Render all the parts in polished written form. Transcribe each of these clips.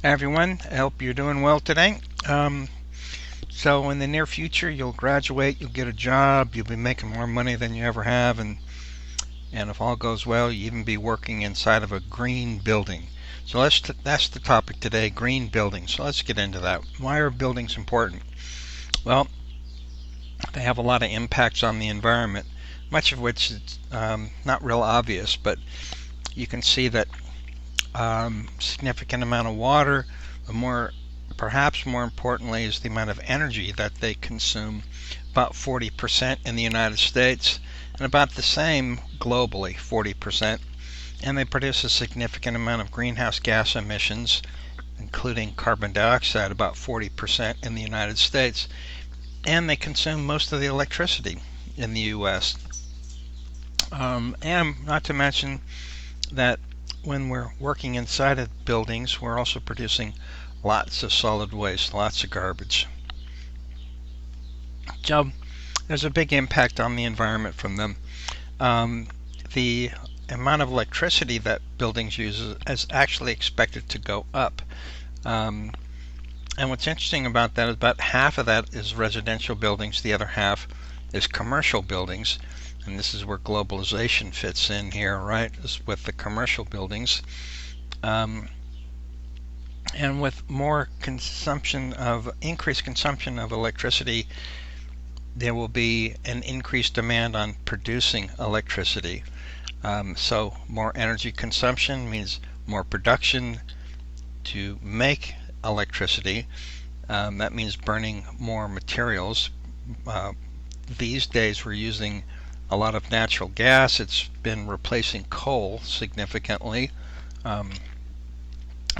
Everyone, I hope you're doing well today. So in the near future, you'll graduate, you'll get a job, you'll be making more money than you ever have, and if all goes well, you even be working inside of a green building. So that's the topic today, green buildings. So let's get into that. Why are buildings important? Well, they have a lot of impacts on the environment, much of which is not real obvious, but you can see that significant amount of water, perhaps more importantly, is the amount of energy that they consume. About 40% in the United States, and about the same globally, 40%. And they produce a significant amount of greenhouse gas emissions, including carbon dioxide, about 40% in the United States. And they consume most of the electricity in the U.S. And not to mention that when we're working inside of buildings, we're also producing lots of solid waste, lots of garbage. So there's a big impact on the environment from them. The amount of electricity that buildings use is actually expected to go up. And what's interesting about that is about half of that is residential buildings, the other half is commercial buildings. And this is where globalization fits in here, right? Is with the commercial buildings. And with more increased consumption of electricity, there will be an increased demand on producing electricity. So more energy consumption means more production to make electricity. That means burning more materials. These days we're using a lot of natural gas. It's been replacing coal significantly. And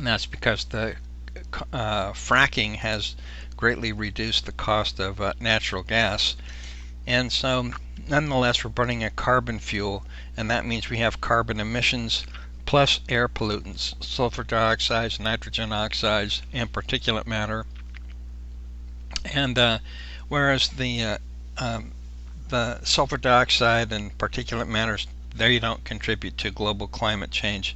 that's because the fracking has greatly reduced the cost of natural gas. And so nonetheless we're burning a carbon fuel, and that means we have carbon emissions plus air pollutants, sulfur dioxides, nitrogen oxides, and particulate matter. And whereas the sulfur dioxide and particulate matters, they don't contribute to global climate change.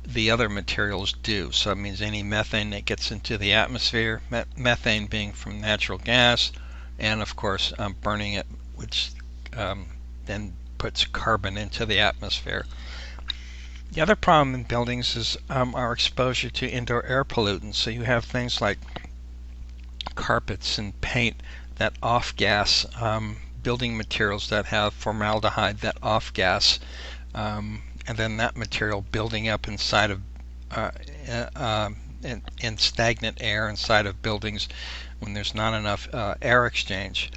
The other materials do. So it means any methane that gets into the atmosphere, methane being from natural gas, and of course burning it, which then puts carbon into the atmosphere. The other problem in buildings is our exposure to indoor air pollutants. So you have things like carpets and paint that off-gas, building materials that have formaldehyde that off-gas, and then that material building up inside of in stagnant air inside of buildings when there's not enough air exchange.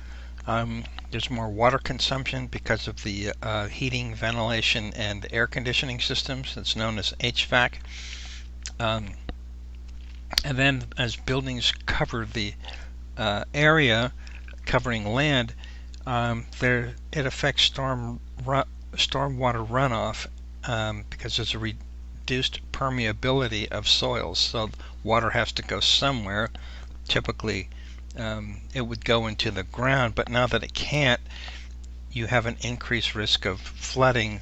There's more water consumption because of the heating, ventilation, and air conditioning systems. It's known as HVAC. And then as buildings cover the area covering land, it affects stormwater runoff because there's a reduced permeability of soils. So water has to go somewhere. Typically, it would go into the ground, but now that it can't, you have an increased risk of flooding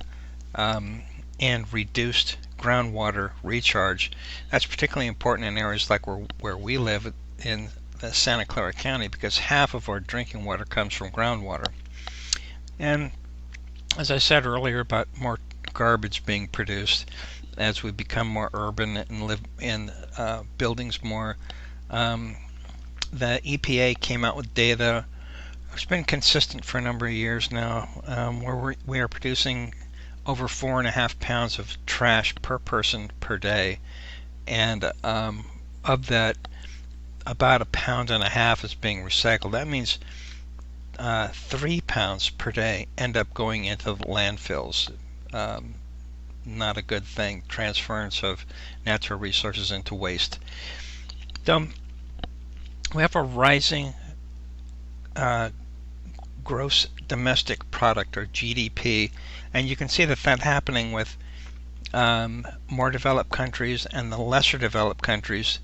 and reduced groundwater recharge. That's particularly important in areas like where we live in Santa Clara County, because half of our drinking water comes from groundwater. And as I said earlier about more garbage being produced as we become more urban and live in buildings more, the EPA came out with data. It's been consistent for a number of years now, where we are producing over 4.5 pounds of trash per person per day, and of that, about 1.5 pounds is being recycled. That means 3 pounds per day end up going into the landfills. Not a good thing. Transference of natural resources into waste. So we have a rising gross domestic product, or GDP, and you can see that happening with more developed countries and the lesser developed countries,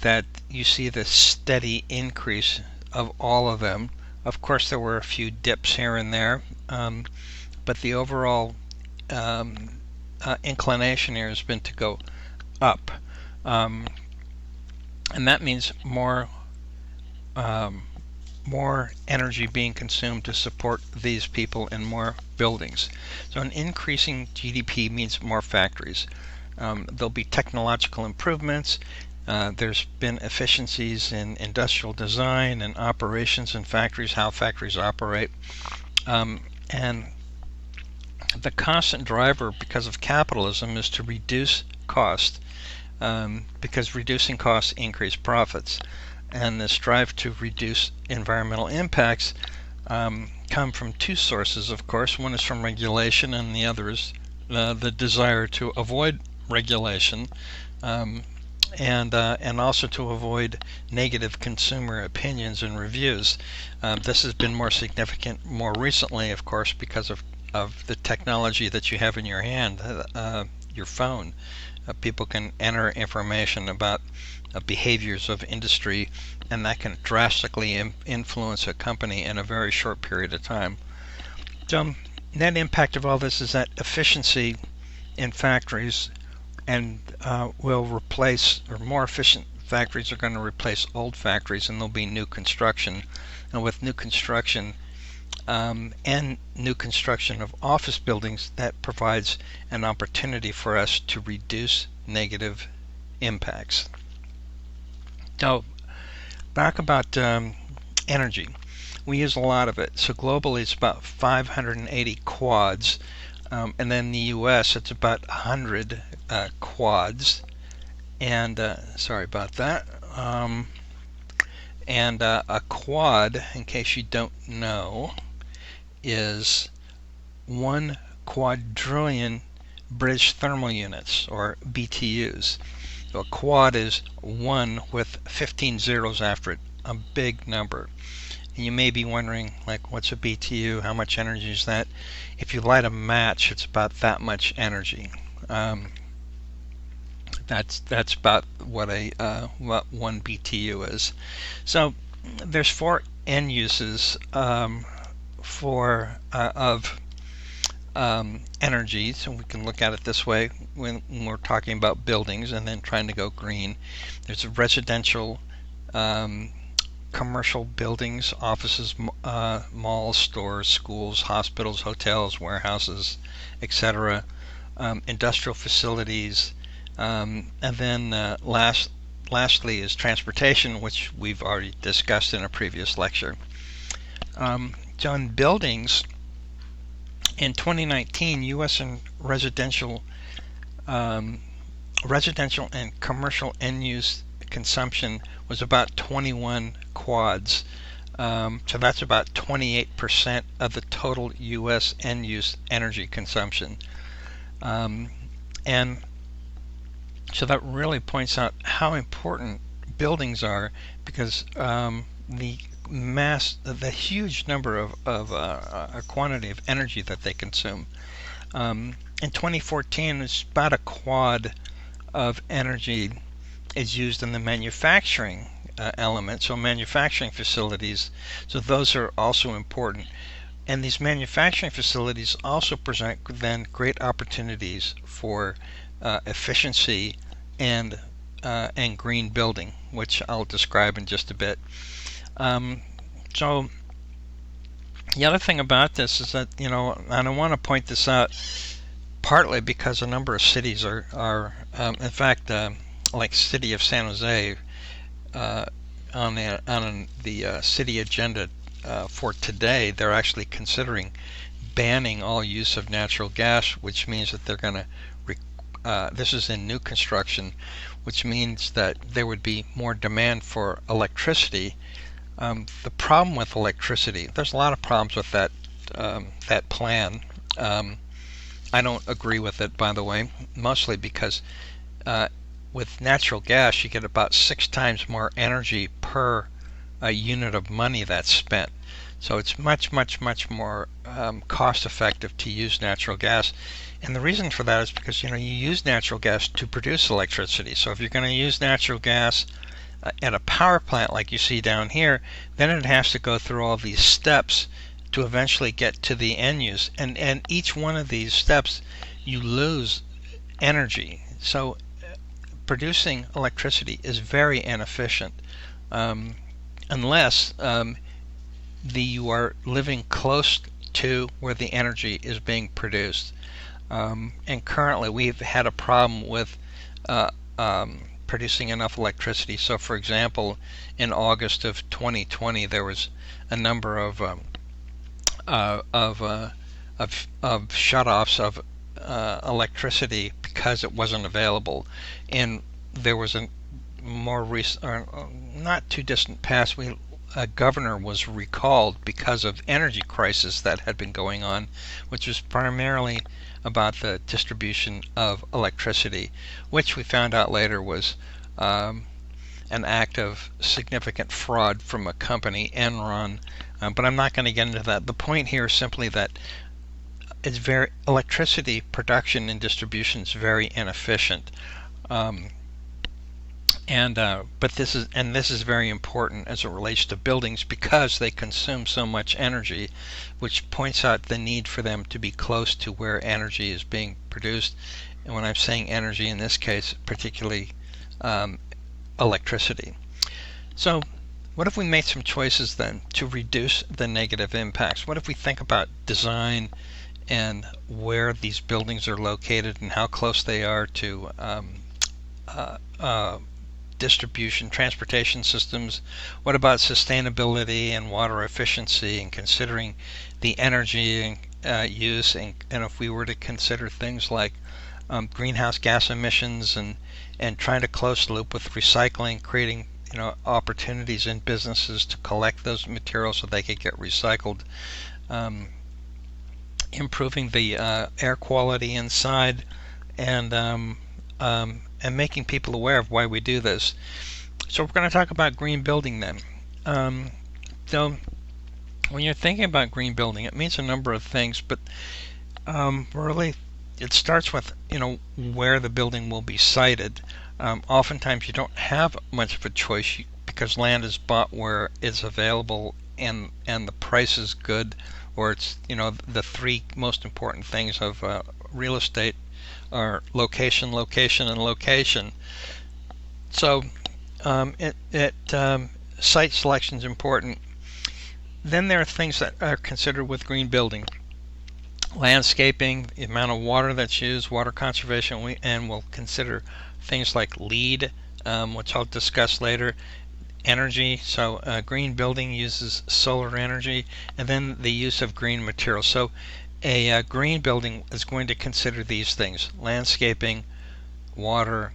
that you see the steady increase of all of them. Of course, there were a few dips here and there, but the overall inclination here has been to go up. and that means um, more energy being consumed to support these people and more buildings. So an increasing GDP means more factories. There'll be technological improvements. There's been efficiencies in industrial design and operations in factories, how factories operate. And the constant driver, because of capitalism, is to reduce cost, because reducing costs increase profits. And this drive to reduce environmental impacts come from two sources, of course. One is from regulation, and the other is the desire to avoid regulation, and also to avoid negative consumer opinions and reviews. This has been more significant more recently, of course, because of the technology that you have in your hand, your phone. People can enter information about behaviors of industry, and that can drastically influence a company in a very short period of time. So, net impact of all this is that efficiency in factories and will replace, or more efficient factories are going to replace old factories, and there'll be new construction. And with new construction and new construction of office buildings, that provides an opportunity for us to reduce negative impacts. Now, back about energy. We use a lot of it. So globally, it's about 580 quads, and then in the U.S., it's about 100 quads. And sorry about that. And a quad, in case you don't know, is 1 quadrillion British thermal units, or BTUs. So a quad is 1 with 15 zeros after it, a big number. And you may be wondering, like, what's a BTU? How much energy is that? If you light a match, it's about that much energy. That's about what what 1 BTU is. So there's 4 end uses of energy, so we can look at it this way when we're talking about buildings and then trying to go green. There's residential, commercial buildings, offices, malls, stores, schools, hospitals, hotels, warehouses, etc., industrial facilities, and then lastly is transportation, which we've already discussed in a previous lecture. So in buildings, in 2019, U.S. and residential and commercial end-use consumption was about 21 quads. So that's about 28% of the total U.S. end-use energy consumption. And so that really points out how important buildings are, because the huge number of a quantity of energy that they consume. In 2014, it's about a quad of energy is used in the manufacturing element, so manufacturing facilities. So those are also important. And these manufacturing facilities also present then great opportunities for efficiency and green building, which I'll describe in just a bit. So the other thing about this is that, and I want to point this out partly because a number of cities are in fact, like city of San Jose, on the city agenda for today, they're actually considering banning all use of natural gas, which means that they're going to this is in new construction, which means that there would be more demand for electricity. The problem with electricity, there's a lot of problems with that plan. I don't agree with it, by the way, mostly because with natural gas you get about 6 times more energy per unit of money that's spent. So it's much more cost effective to use natural gas. And the reason for that is because you use natural gas to produce electricity. So if you're going to use natural gas at a power plant like you see down here, then it has to go through all these steps to eventually get to the end use. And each one of these steps, you lose energy. So producing electricity is very inefficient unless you are living close to where the energy is being produced. And currently we've had a problem with producing enough electricity. So for example, in August of 2020 there was a number of shutoffs of electricity because it wasn't available. And there was a more not too distant past, a governor was recalled because of energy crisis that had been going on, which was primarily about the distribution of electricity, which we found out later was an act of significant fraud from a company, Enron. But I'm not going to get into that. The point here is simply that electricity production and distribution is very inefficient. But this is very important as it relates to buildings because they consume so much energy, which points out the need for them to be close to where energy is being produced. And when I'm saying energy in this case, particularly electricity. So what if we made some choices then to reduce the negative impacts? What if we think about design and where these buildings are located and how close they are to distribution, transportation systems? What about sustainability and water efficiency, and considering the energy use, and if we were to consider things like greenhouse gas emissions and trying to close the loop with recycling, creating opportunities in businesses to collect those materials so they could get recycled, improving the air quality inside, and making people aware of why we do this. So we're going to talk about green building then. So when you're thinking about green building, it means a number of things, but really it starts with where the building will be sited. Oftentimes you don't have much of a choice because land is bought where it's available and the price is good, or it's the three most important things of real estate are location, location, and location. So site selection is important. Then there are things that are considered with green building: landscaping, the amount of water that's used, water conservation, and we'll consider things like LEED, which I'll discuss later. Energy, so green building uses solar energy, and then the use of green materials. So a green building is going to consider these things: landscaping, water,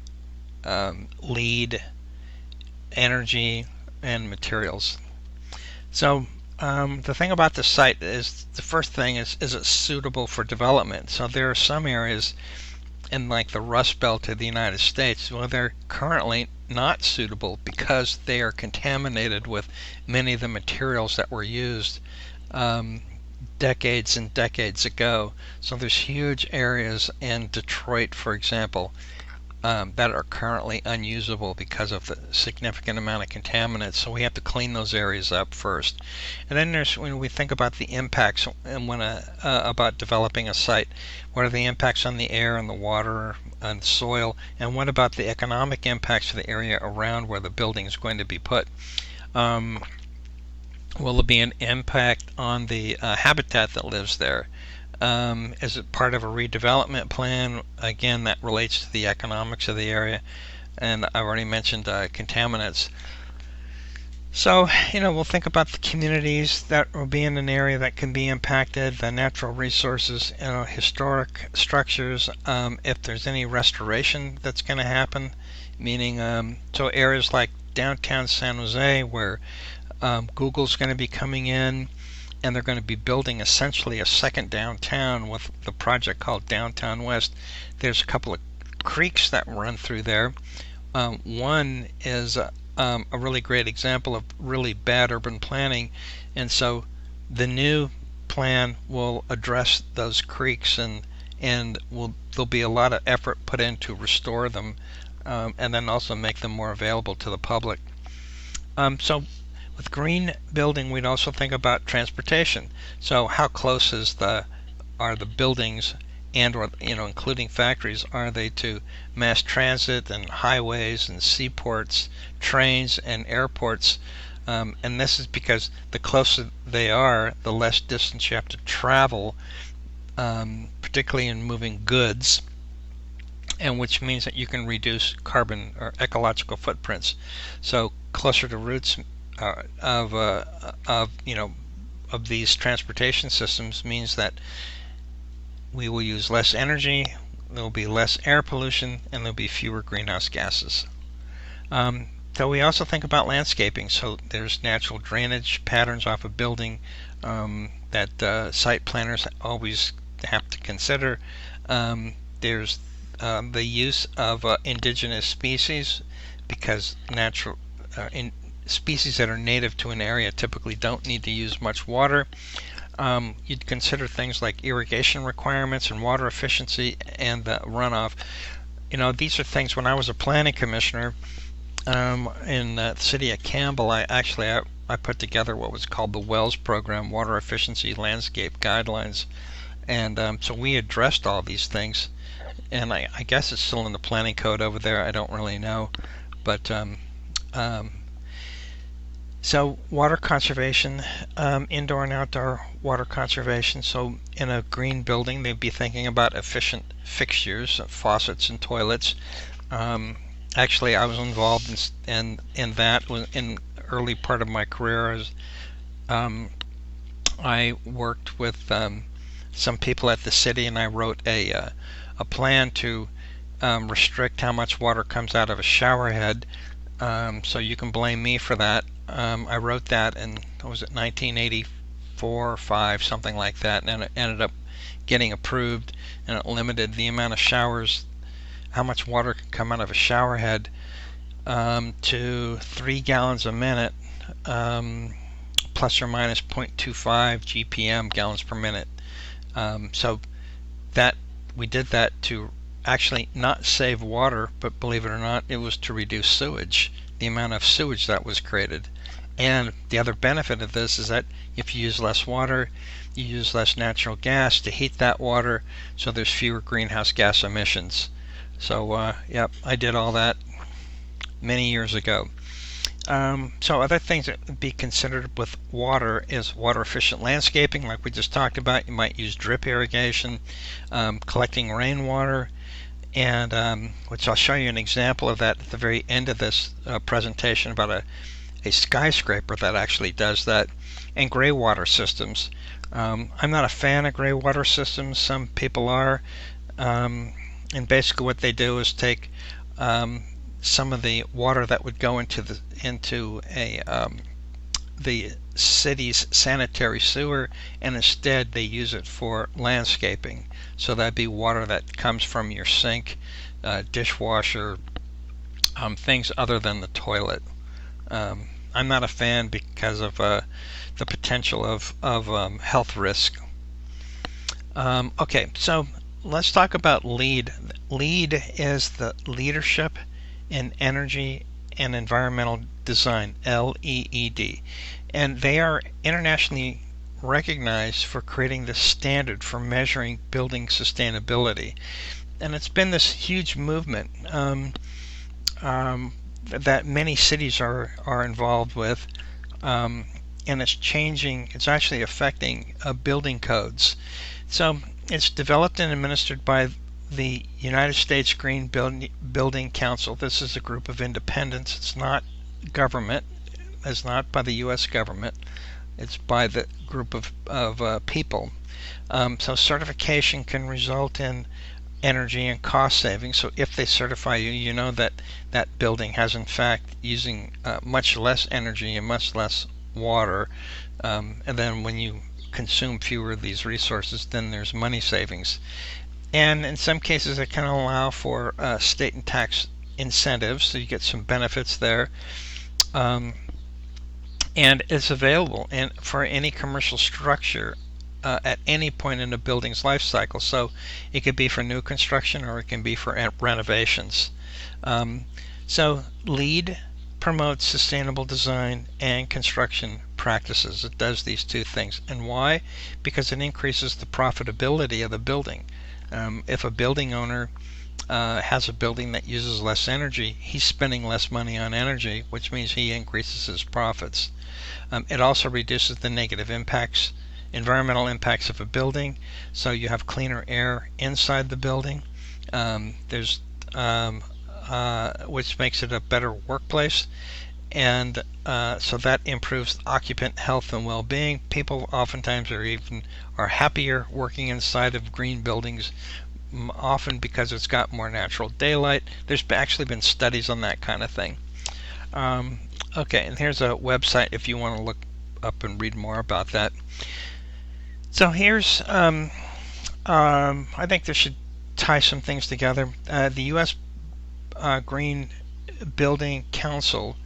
LEED, energy, and materials. So the thing about the site is, the first thing is it suitable for development? So there are some areas in like the Rust Belt of the United States, well, they're currently not suitable because they are contaminated with many of the materials that were used decades and decades ago. So there's huge areas in Detroit, for example, that are currently unusable because of the significant amount of contaminants. So we have to clean those areas up first. And then there's, when we think about the impacts and about developing a site, what are the impacts on the air and the water and the soil, and what about the economic impacts of the area around where the building is going to be put? Will there be an impact on the habitat that lives there? Is it part of a redevelopment plan? Again, that relates to the economics of the area, and I've already mentioned contaminants. So, we'll think about the communities that will be in an area that can be impacted, the natural resources, historic structures, if there's any restoration that's going to happen, meaning so areas like downtown San Jose where Google's going to be coming in, and they're going to be building essentially a second downtown with the project called Downtown West. There's a couple of creeks that run through there. One is a really great example of really bad urban planning, and so the new plan will address those creeks, and there'll be a lot of effort put in to restore them, and then also make them more available to the public. So with green building, we'd also think about transportation. So how close are the buildings and or including factories, are they to mass transit and highways and seaports, trains and airports? And this is because the closer they are, the less distance you have to travel, particularly in moving goods, and which means that you can reduce carbon or ecological footprints. So closer to roots of these transportation systems means that we will use less energy, there will be less air pollution, and there will be fewer greenhouse gases. So we also think about landscaping. So there's natural drainage patterns off a building that site planners always have to consider. There's the use of indigenous species, because natural species that are native to an area typically don't need to use much water. You'd consider things like irrigation requirements and water efficiency and the runoff. These are things. When I was a planning commissioner in the city of Campbell, I put together what was called the WELLS program, Water Efficiency Landscape Guidelines, and so we addressed all these things. And I guess it's still in the planning code over there. I don't really know, but so water conservation, indoor and outdoor water conservation. So in a green building, they'd be thinking about efficient fixtures, faucets and toilets. Actually, I was involved in that in early part of my career. I worked with some people at the city, and I wrote a plan to restrict how much water comes out of a shower head. So you can blame me for that. I wrote that in, what was it, 1984 or 5, something like that, and it ended up getting approved, and it limited the amount of showers, how much water can come out of a shower head, to 3 gallons a minute, plus or minus 0.25 GPM, gallons per minute. So that we did that to actually not save water, but believe it or not, it was to reduce sewage, the amount of sewage that was created. And the other benefit of this is that if you use less water, you use less natural gas to heat that water, so there's fewer greenhouse gas emissions. So yep, I did all that many years ago. So other things that would be considered with water is water efficient landscaping, like we just talked about. You might use drip irrigation, collecting rainwater, and which I'll show you an example of that at the very end of this presentation, about a skyscraper that actually does that, and gray water systems. I'm not a fan of gray water systems. Some people are, and basically what they do is take some of the water that would go into the city's sanitary sewer, and instead they use it for landscaping. So that'd be water that comes from your sink, dishwasher, things other than the toilet. I'm not a fan because of the potential of health risk. Okay, so let's talk about LEED. LEED is the Leadership in Energy and Environmental Design, LEED, and they are internationally recognized for creating the standard for measuring building sustainability. And it's been this huge movement that many cities are involved with, and it's changing. It's actually affecting building codes. So it's developed and administered by the United States Green Building Council. This is a group of independents. It's not government. It's not by the U.S. government. It's by the group of people. So certification can result in energy and cost savings. So if they certify you, you know that that building has in fact using much less energy and much less water. And then when you consume fewer of these resources, then there's money savings. And in some cases it can allow for state and tax incentives, so you get some benefits there. And it's available for any commercial structure at any point in a building's life cycle. So it could be for new construction, or it can be for renovations. So LEED promotes sustainable design and construction practices. It does these two things. And why? Because it increases the profitability of the building. If a building owner has a building that uses less energy, he's spending less money on energy, which means he increases his profits. It also reduces the negative impacts, environmental impacts of a building, so you have cleaner air inside the building. There's which makes it a better workplace, and so that improves occupant health and well-being. People oftentimes are happier working inside of green buildings, often because it's got more natural daylight. There's actually been studies on that kind of thing. Okay, and here's a website if you want to look up and read more about that. So here's, I think this should tie some things together. The U.S. Green Building Council,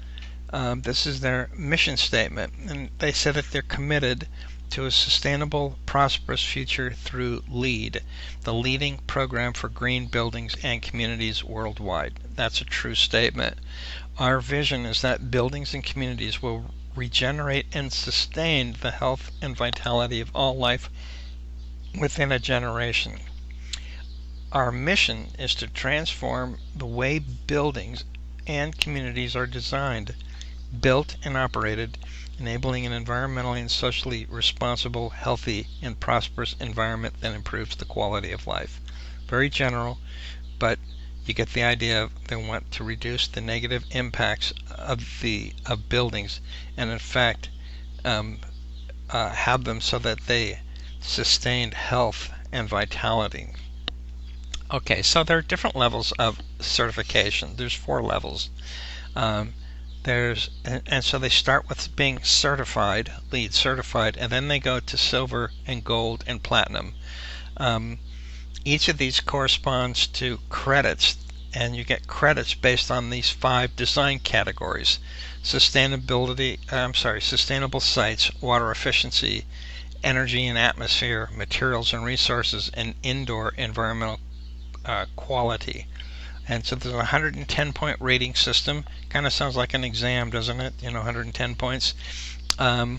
this is their mission statement, and they said that they're committed to a sustainable, prosperous future through LEED, the leading program for green buildings and communities worldwide. That's a true statement. Our vision is that buildings and communities will regenerate and sustain the health and vitality of all life within a generation. Our mission is to transform the way buildings and communities are designed, built, and operated, enabling an environmentally and socially responsible, healthy, and prosperous environment that improves the quality of life. Very general, but you get the idea. They want to reduce the negative impacts of buildings, and in fact have them so that they sustain health and vitality. Okay, so there are different levels of certification. There's 4 levels. And so they start with being certified, LEED certified, and then they go to silver and gold and platinum. Each of these corresponds to credits, and you get credits based on these 5 design categories: sustainable sites, water efficiency, energy and atmosphere, materials and resources, and indoor environmental quality. And so there's a 110-point rating system. Kind of sounds like an exam, doesn't it? 110 points. So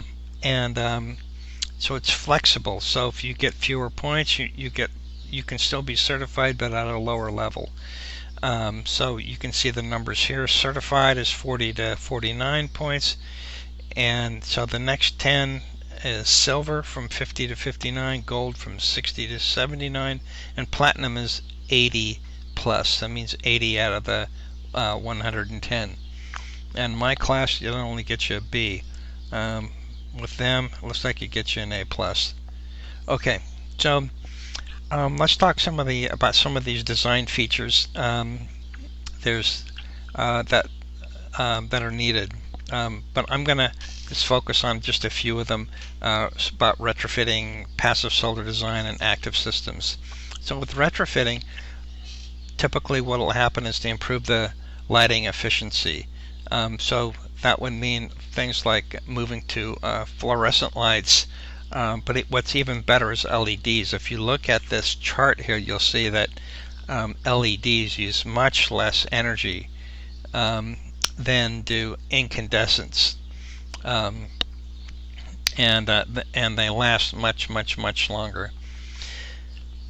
it's flexible. So if you get fewer points, you can still be certified, but at a lower level. So you can see the numbers here. Certified is 40 to 49 points, and so the next 10 is silver from 50 to 59, gold from 60 to 79, and platinum is 80 plus. That means 80 out of the 110. And my class, it only gets you a B. With them, it looks like it gets you an A plus. Okay, so let's talk about some of these design features. There's that are needed, but I'm going to just focus on just a few of them about retrofitting, passive solar design, and active systems. So with retrofitting, typically what will happen is to improve the lighting efficiency. So that would mean things like moving to fluorescent lights, but what's even better is LEDs. If you look at this chart here, you'll see that LEDs use much less energy than do incandescents, and they last much longer.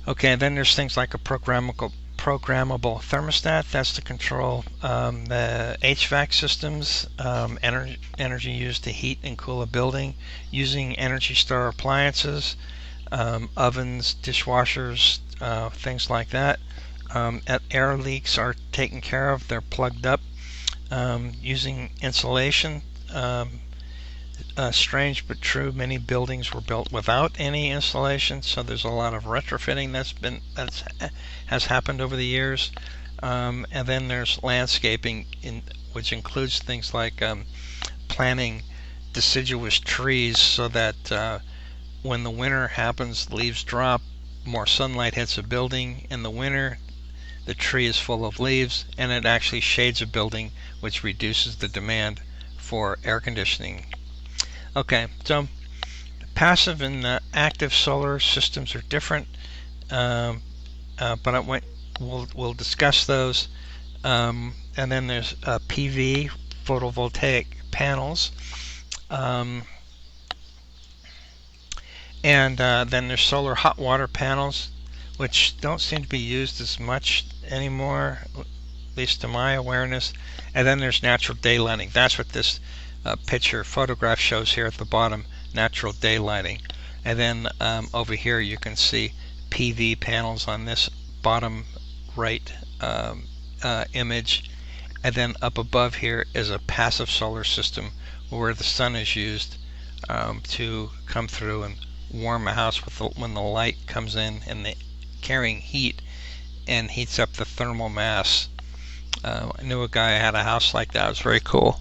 Okay, then there's things like a programmable thermostat. That's to control the HVAC systems, energy used to heat and cool a building, using Energy Star appliances, ovens, dishwashers, things like that. Air leaks are taken care of. They're plugged up. Using insulation. Strange but true, many buildings were built without any insulation, so there's a lot of retrofitting that has happened over the years. And then there's landscaping, which includes things like planting deciduous trees so that when the winter happens, leaves drop, more sunlight hits a building in the winter, the tree is full of leaves, and it actually shades a building, which reduces the demand for air conditioning. Okay, so passive and active solar systems are different, but we'll discuss those. And then there's PV, photovoltaic panels, and then there's solar hot water panels, which don't seem to be used as much anymore, at least to my awareness. And then there's natural daylighting. That's what this photograph shows here at the bottom, natural daylighting. And then over here you can see PV panels on this bottom right image. And then up above here is a passive solar system where the sun is used to come through and warm a house when the light comes in and carrying heat and heats up the thermal mass. I knew a guy who had a house like that. It was very cool.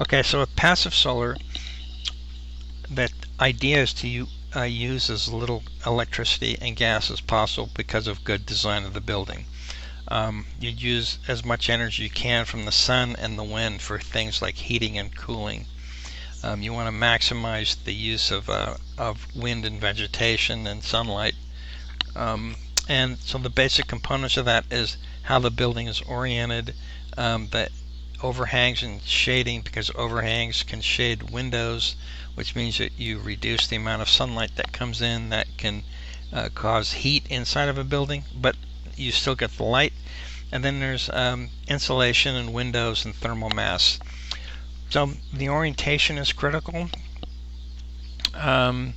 Okay, so with passive solar, the idea is to use as little electricity and gas as possible because of good design of the building. You'd use as much energy you can from the sun and the wind for things like heating and cooling. You want to maximize the use of wind and vegetation and sunlight. And so the basic components of that is how the building is oriented, the overhangs and shading, because overhangs can shade windows, which means that you reduce the amount of sunlight that comes in that can cause heat inside of a building, but you still get the light. And then there's insulation and windows and thermal mass. So the orientation is critical. You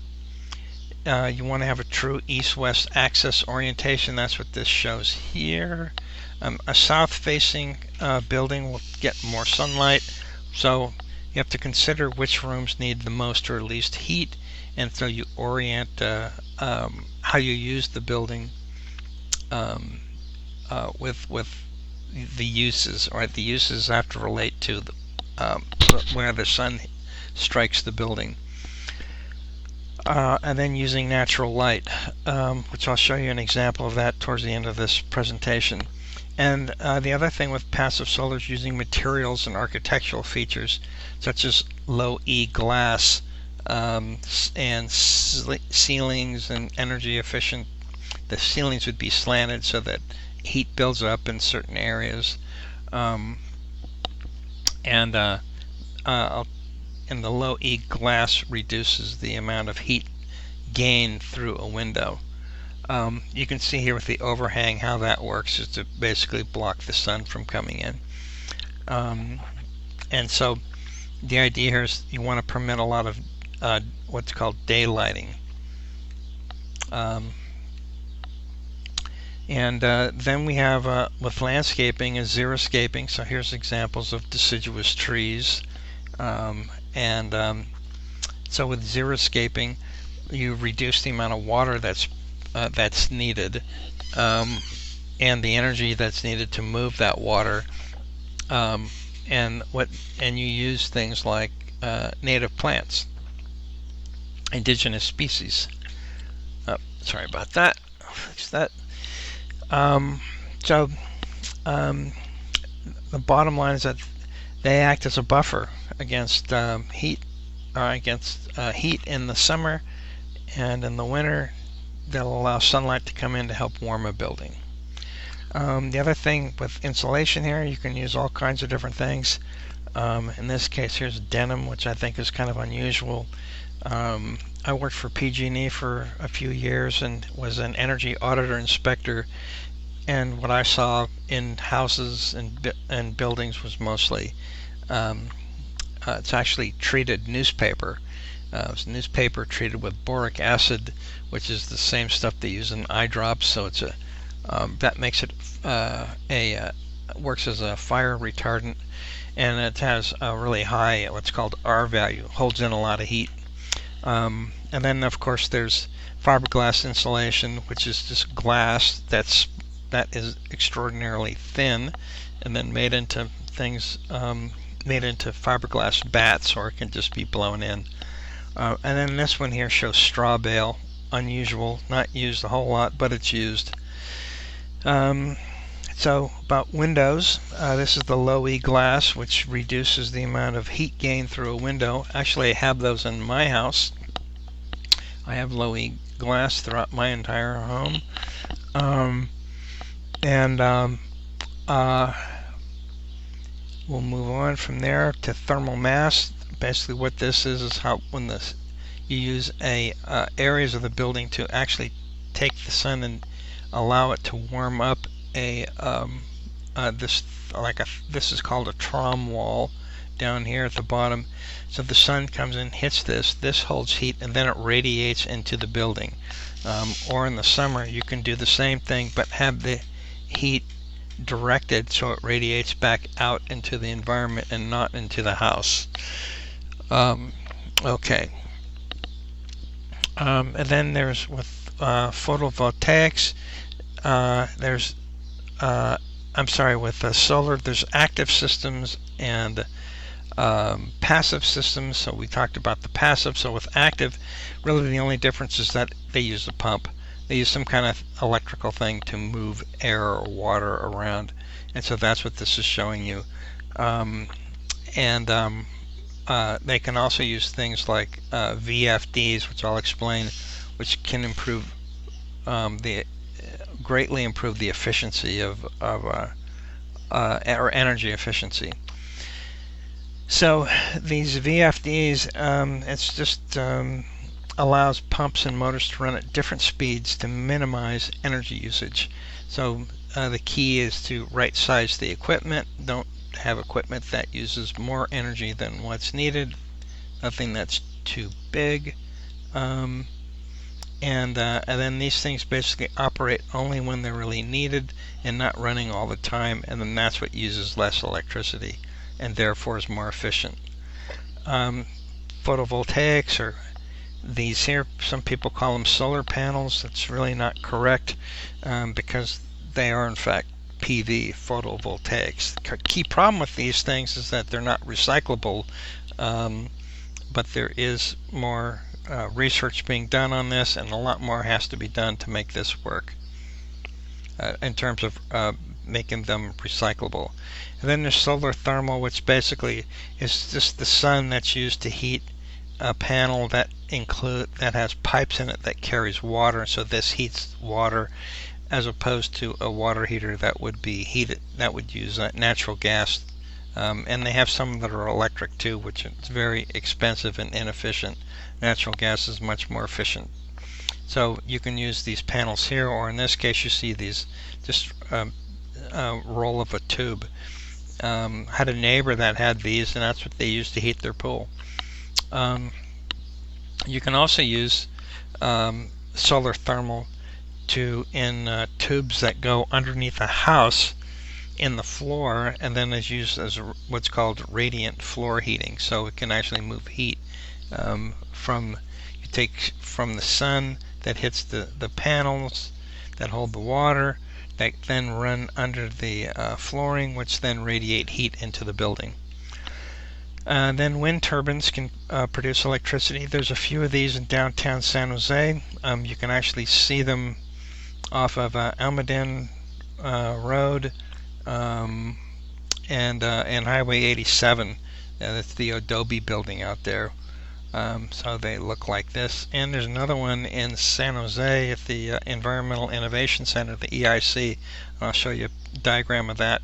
want to have a true east-west axis orientation. That's what this shows here. A south-facing building will get more sunlight, so you have to consider which rooms need the most or least heat, and so you orient how you use the building with the uses. Or the uses have to relate to where the sun strikes the building. And then using natural light, which I'll show you an example of that towards the end of this presentation. And the other thing with passive solar is using materials and architectural features such as low E glass and ceilings and energy efficient. The ceilings would be slanted so that heat builds up in certain areas. And the low E glass reduces the amount of heat gain through a window. You can see here with the overhang how that works is to basically block the sun from coming in. And so the idea here is you want to permit a lot of what's called daylighting. Then we have with landscaping is xeriscaping. So here's examples of deciduous trees. So with xeriscaping, you reduce the amount of water that's needed, and the energy that's needed to move that water. And you use things like native plants, indigenous species. Sorry about that. I'll fix that. The bottom line is that they act as a buffer against heat in the summer, and in the winter they'll allow sunlight to come in to help warm a building. The other thing with insulation here, you can use all kinds of different things. In this case, here's denim, which I think is kind of unusual. I worked for PG&E for a few years and was an energy auditor inspector, and what I saw in houses and buildings was mostly it's actually treated newspaper. It's newspaper treated with boric acid, which is the same stuff they use in eye drops. So it's that makes it works as a fire retardant, and it has a really high what's called R value, holds in a lot of heat. And then of course there's fiberglass insulation, which is just glass that is extraordinarily thin, and then made into things, made into fiberglass bats, or it can just be blown in. And then this one here shows straw bale, unusual, not used a whole lot, but it's used. So about windows, this is the low E glass, which reduces the amount of heat gain through a window. Actually, I have those in my house. I have low E glass throughout my entire home. We'll move on from there to thermal mass. Basically what this is how when you use areas of the building to actually take the sun and allow it to warm up a this this is called a Trom wall down here at the bottom. So the sun comes in, hits this holds heat, and then it radiates into the building. Or in the summer you can do the same thing but have the heat directed so it radiates back out into the environment and not into the house. Okay. And then there's with photovoltaics, with solar, there's active systems and passive systems. So we talked about the passive. So with active, really the only difference is that they use a pump. They use some kind of electrical thing to move air or water around, and so that's what this is showing you. They can also use things like VFDs, which I'll explain, which can greatly improve the efficiency or energy efficiency. So these VFDs, it's just allows pumps and motors to run at different speeds to minimize energy usage. So the key is to right size the equipment. Don't have equipment that uses more energy than what's needed. Nothing that's too big. And then these things basically operate only when they're really needed and not running all the time, and then that's what uses less electricity and therefore is more efficient. Photovoltaics, or these here, some people call them solar panels. That's really not correct because they are in fact PV, photovoltaics. The key problem with these things is that they're not recyclable, but there is more research being done on this, and a lot more has to be done to make this work in terms of making them recyclable. And then there's solar thermal, which basically is just the sun that's used to heat a panel that has pipes in it that carries water. So this heats water, as opposed to a water heater that would use natural gas. And they have some that are electric too, which is very expensive and inefficient. Natural gas is much more efficient. So you can use these panels here, or in this case you see these just roll of a tube. Had a neighbor that had these, and that's what they used to heat their pool. You can also use solar thermal in tubes that go underneath a house in the floor, and then is used as what's called radiant floor heating. So it can actually move heat from the sun that hits the panels that hold the water, that then run under the flooring, which then radiate heat into the building. Then wind turbines can produce electricity. There's a few of these in downtown San Jose. You can actually see them off of Almaden Road and Highway 87. That's the Adobe building out there. So they look like this. And there's another one in San Jose at the Environmental Innovation Center, the EIC. I'll show you a diagram of that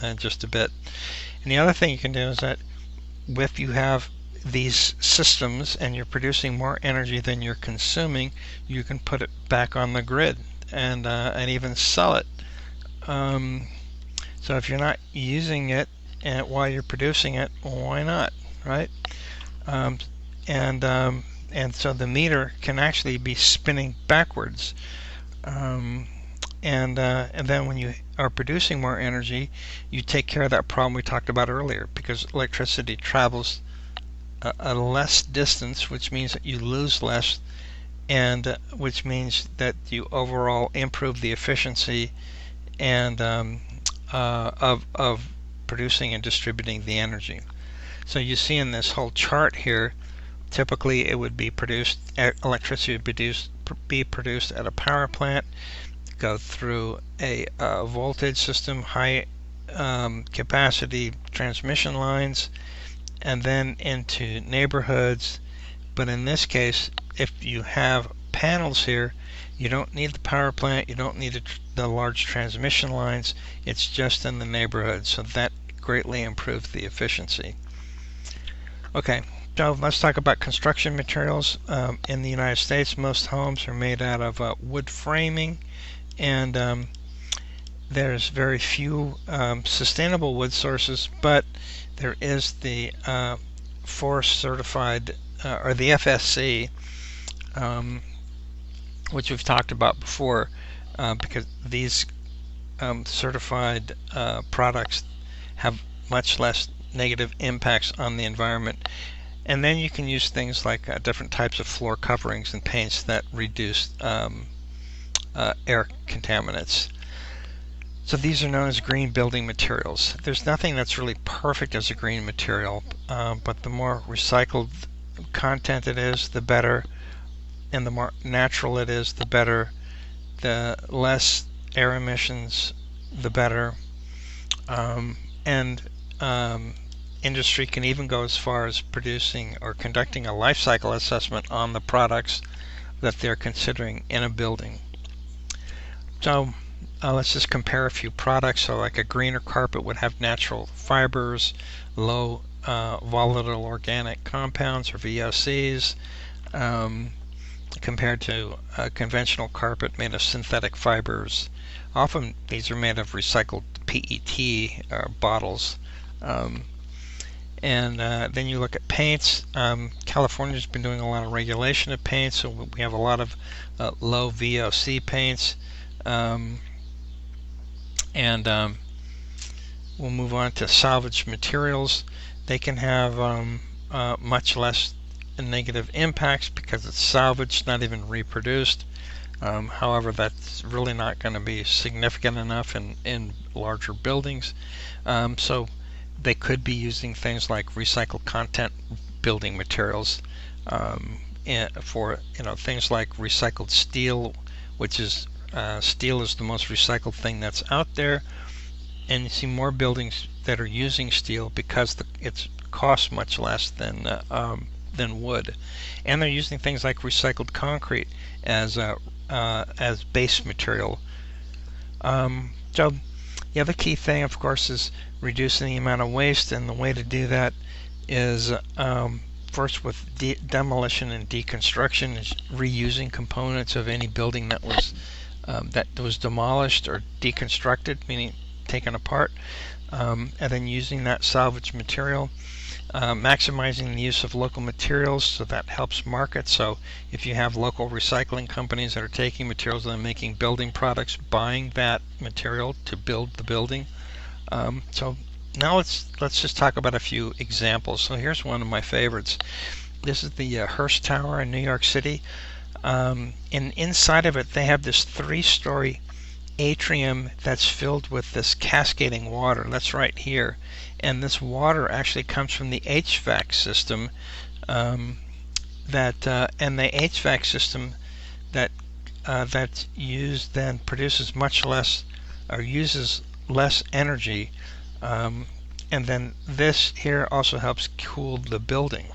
in just a bit. And the other thing you can do is that if you have these systems and you're producing more energy than you're consuming, you can put it back on the grid and even sell it. So if you're not using it while you're producing it, why not, right? And so the meter can actually be spinning backwards. And then when you are producing more energy, you take care of that problem we talked about earlier, because electricity travels a less distance, which means that you lose less, and which means that you overall improve the efficiency and of producing and distributing the energy. So you see in this whole chart here, typically it would be electricity would be produced at a power plant, go through a voltage system, high capacity transmission lines, and then into neighborhoods. But in this case, if you have panels here, you don't need the power plant, you don't need the large transmission lines, it's just in the neighborhood. So that greatly improves the efficiency. Okay, so let's talk about construction materials. In the United States, most homes are made out of wood framing and there's very few sustainable wood sources, but there is the forest certified or the FSC, which we've talked about before, because these certified products have much less negative impacts on the environment. And then you can use things like different types of floor coverings and paints that reduce air contaminants. So these are known as green building materials. There's nothing that's really perfect as a green material, but the more recycled content it is, the better, and the more natural it is, the better. The less air emissions, the better. And industry can even go as far as producing or conducting a life cycle assessment on the products that they're considering in a building. So let's just compare a few products. So like a greener carpet would have natural fibers, low volatile organic compounds or VOCs, compared to a conventional carpet made of synthetic fibers. Often these are made of recycled PET bottles. And then you look at paints. California's been doing a lot of regulation of paints, so we have a lot of low VOC paints. And we'll move on to salvaged materials. They can have much less negative impacts because it's salvaged, not even reproduced. However, that's really not going to be significant enough in larger buildings. So they could be using things like recycled content building materials for things like recycled steel, which is steel is the most recycled thing that's out there, and you see more buildings that are using steel because it costs much less than wood, and they're using things like recycled concrete as base material. So the other key thing, of course, is reducing the amount of waste, and the way to do that is first with demolition and deconstruction, is reusing components of any building that was demolished or deconstructed, meaning taken apart, and then using that salvage material. Maximizing the use of local materials, so that helps markets. So if you have local recycling companies that are taking materials and making building products, buying that material to build the building. So now let's just talk about a few examples. So here's one of my favorites. This is the Hearst Tower in New York City. And inside of it they have this 3-story atrium that's filled with this cascading water. That's right here. And this water actually comes from the HVAC system and the HVAC system that's used then produces much less or uses less energy, and then this here also helps cool the building.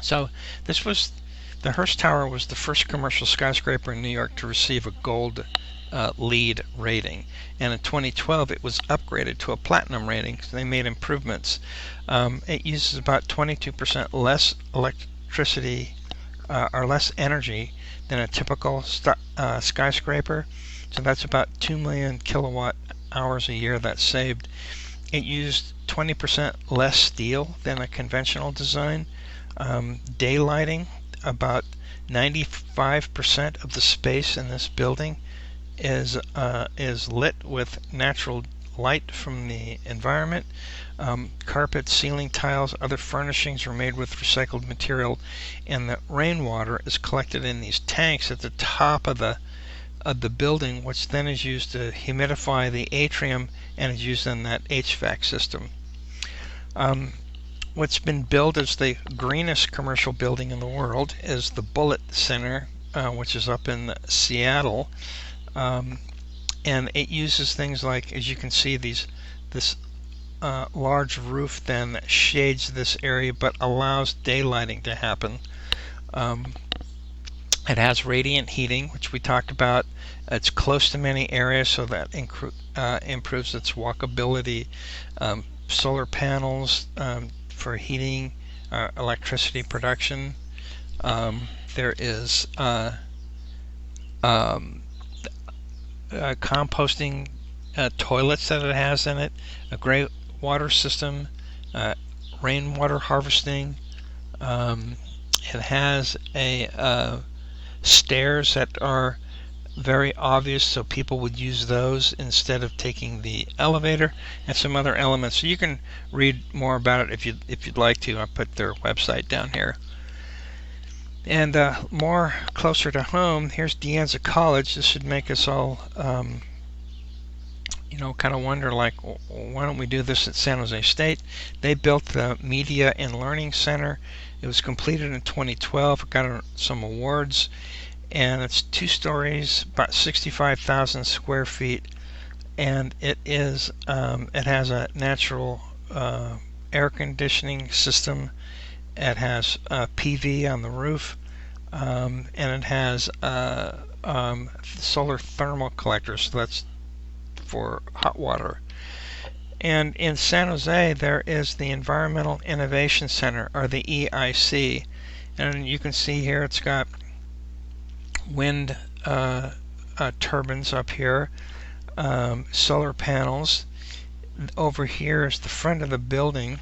So the Hearst Tower was the first commercial skyscraper in New York to receive a gold LEED rating, and in 2012 it was upgraded to a platinum rating, so they made improvements. It uses about 22% less electricity or less energy than a typical skyscraper, so that's about 2 million kilowatt hours a year that's saved. It used 20% less steel than a conventional design. Daylighting, about 95% of the space in this building is lit with natural light from the environment. Carpet, ceiling tiles, other furnishings are made with recycled material, and the rainwater is collected in these tanks at the top of the building, which then is used to humidify the atrium and is used in that HVAC system. What's been billed as the greenest commercial building in the world is the Bullitt Center, which is up in Seattle. And it uses things like, as you can see, this large roof then shades this area but allows daylighting to happen. It has radiant heating, which we talked about. It's close to many areas, so that improves its walkability. Solar panels for heating, electricity production. There is composting toilets that it has in it, a great water system, rainwater harvesting. It has stairs that are very obvious, so people would use those instead of taking the elevator, and some other elements. So you can read more about it if you'd like to. I put their website down here. And more closer to home, here's De Anza College. This should make us all kind of wonder, like, why don't we do this at San Jose State? They built the Media and Learning Center. It was completed in 2012. It got some awards, and it's 2 stories, about 65,000 square feet, and it has a natural air conditioning system. It has PV on the roof, and it has solar thermal collectors, so that's for hot water. And in San Jose, there is the Environmental Innovation Center, or the EIC, and you can see here it's got wind turbines up here, solar panels. Over here is the front of the building,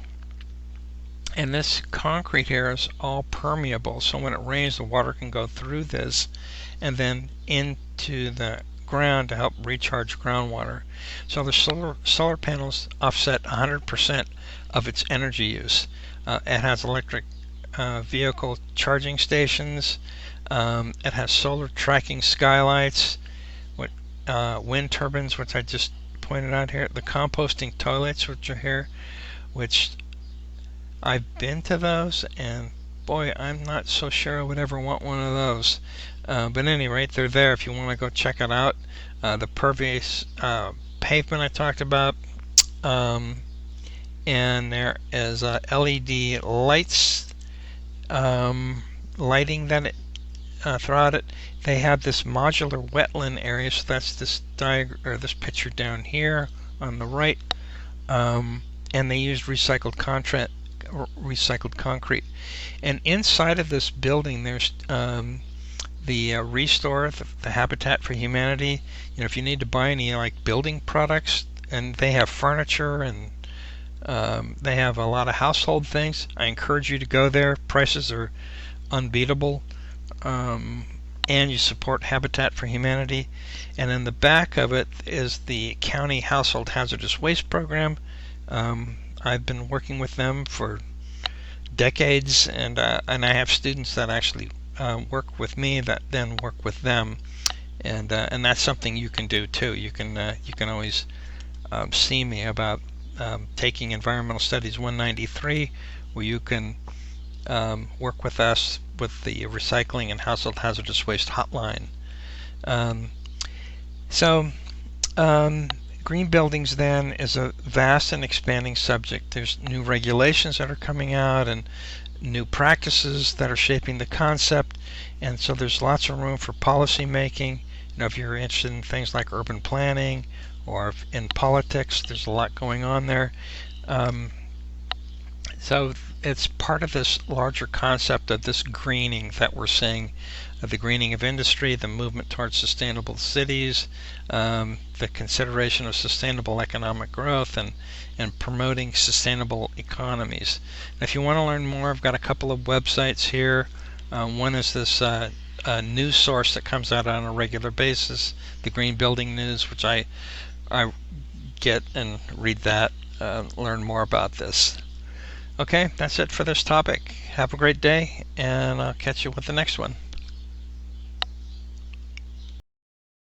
and this concrete here is all permeable, so when it rains the water can go through this and then into the ground to help recharge groundwater. So the solar panels offset 100% of its energy use. It has electric vehicle charging stations. It has solar tracking skylights, wind turbines, which I just pointed out here, the composting toilets, which are here, which I've been to those, and boy, I'm not so sure I would ever want one of those. But at any rate, they're there if you want to go check it out. The pervious pavement I talked about, and there is LED lights, lighting that it throughout it. They have this modular wetland area, so that's this this picture down here on the right, and they used recycled concrete. And inside of this building, there's the Restore, the Habitat for Humanity. If you need to buy any like building products, and they have furniture, and they have a lot of household things, I encourage you to go there. Prices are unbeatable, and you support Habitat for Humanity. And in the back of it is the County Household Hazardous Waste Program. I've been working with them for decades, and I have students that actually work with me that then work with them, and that's something you can do too. You can always see me about taking Environmental Studies 193, where you can work with us with the Recycling and Household Hazardous Waste Hotline. Green buildings then is a vast and expanding subject. There's new regulations that are coming out and new practices that are shaping the concept, and so there's lots of room for policy making. If you're interested in things like urban planning or in politics, there's a lot going on there. So it's part of this larger concept of this greening that we're seeing, the greening of industry, the movement towards sustainable cities, the consideration of sustainable economic growth, and promoting sustainable economies. And if you want to learn more, I've got a couple of websites here. One is this news source that comes out on a regular basis, the Green Building News, which I get and read that, learn more about this. Okay, that's it for this topic. Have a great day, and I'll catch you with the next one.